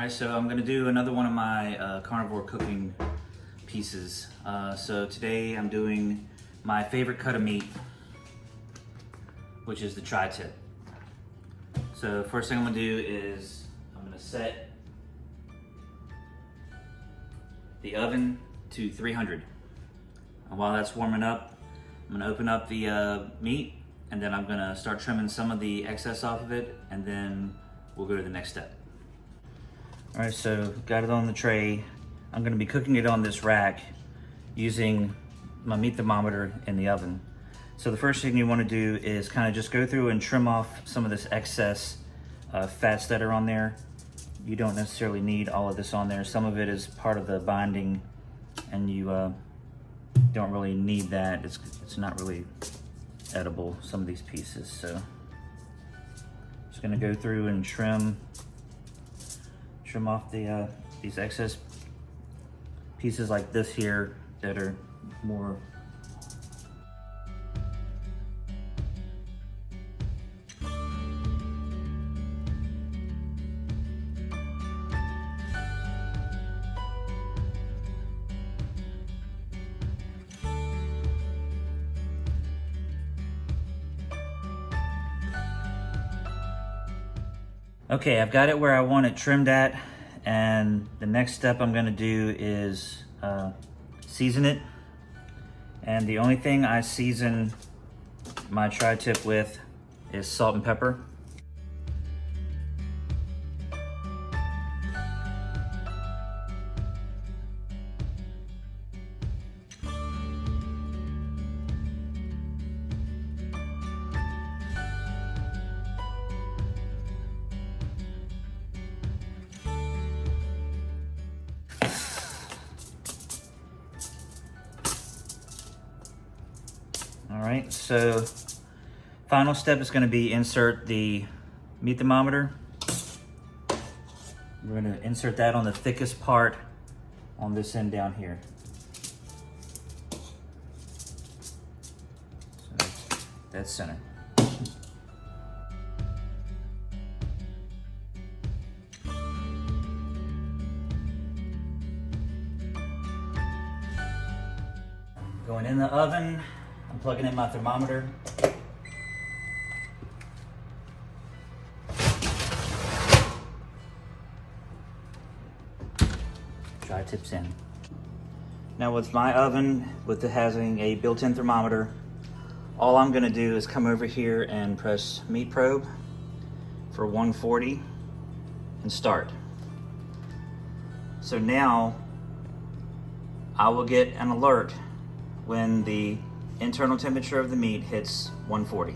Alright, so I'm gonna do another one of my carnivore cooking pieces. So today I'm doing my favorite cut of meat, which is the tri-tip. So first thing I'm gonna do is I'm gonna set the oven to 300. And while that's warming up, I'm gonna open up the meat, and then I'm gonna start trimming some of the excess off of it, and then we'll go to the next step. All right, so got it on the tray. I'm gonna be cooking it on this rack using my meat thermometer in the oven. So the first thing you wanna do is kind of just go through and trim off some of this excess fats that are on there. You don't necessarily need all of this on there. Some of it is part of the binding, and you don't really need that. It's not really edible, some of these pieces. So just gonna go through and trim off the these excess pieces like this here that are more Okay, I've got it where I want it trimmed at, and the next step I'm gonna do is season it. And the only thing I season my tri-tip with is salt and pepper. All right, so final step is gonna be insert the meat thermometer. We're gonna insert that on the thickest part on this end down here. So that's center. Going in the oven. I'm plugging in my thermometer. Tri-tip's in. Now with my oven, with it having a built-in thermometer, all I'm gonna do is come over here and press meat probe for 140 and start. So now I will get an alert when the internal temperature of the meat hits 140.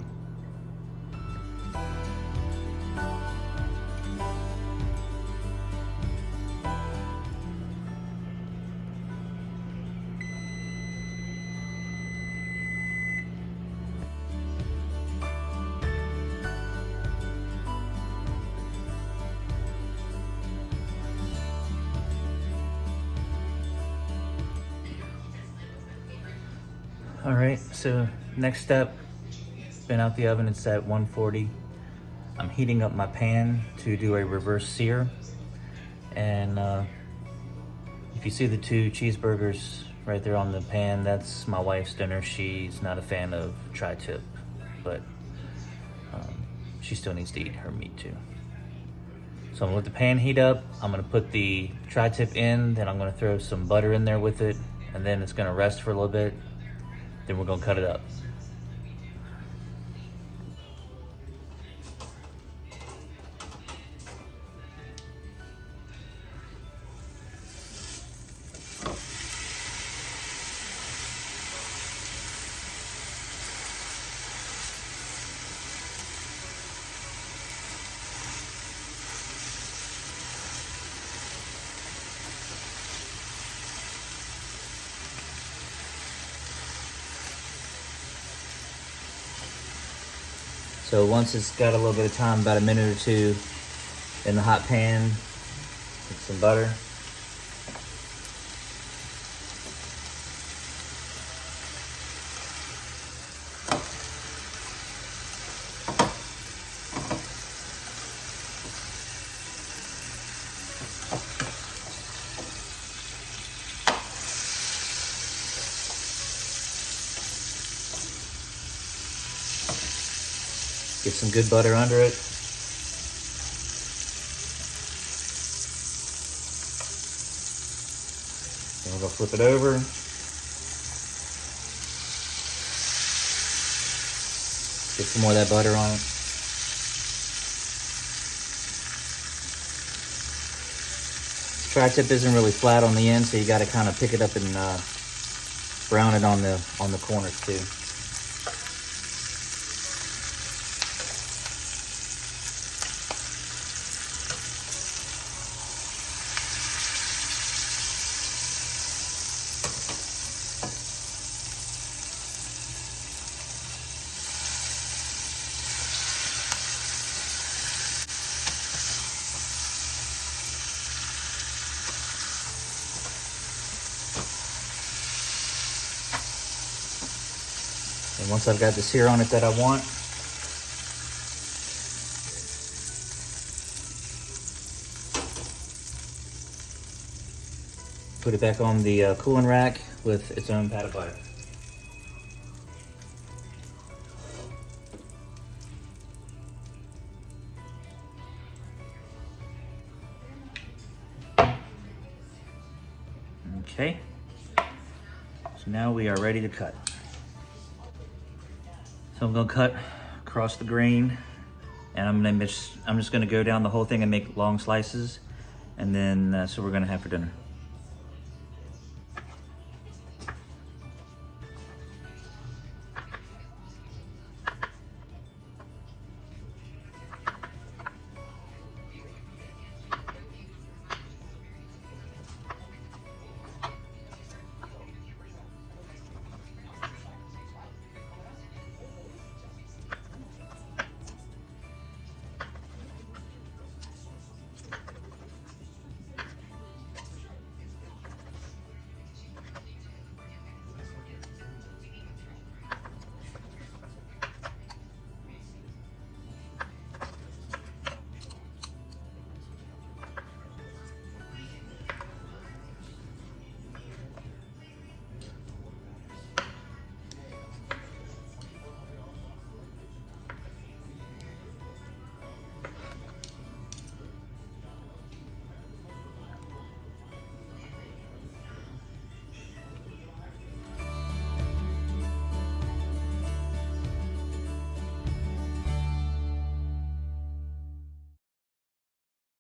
All right, so next step, been out the oven, it's at 140. I'm heating up my pan to do a reverse sear. And if you see the 2 cheeseburgers right there on the pan, that's my wife's dinner. She's not a fan of tri-tip, but she still needs to eat her meat too. So I'm gonna let the pan heat up. I'm gonna put the tri-tip in, then I'm gonna throw some butter in there with it, and then it's gonna rest for a little bit. Then we're gonna cut it up. So once it's got a little bit of time, about a minute or two in the hot pan, with some butter. Get some good butter under it. Then we're gonna flip it over. Get some more of that butter on it. This tri-tip isn't really flat on the end, so you got to kind of pick it up and brown it on the corners too. And once I've got the sear on it that I want, put it back on the cooling rack with its own pat of butter. Okay, so now we are ready to cut. So I'm gonna cut across the grain, and I'm just gonna go down the whole thing and make long slices, and then that's what we're gonna have for dinner.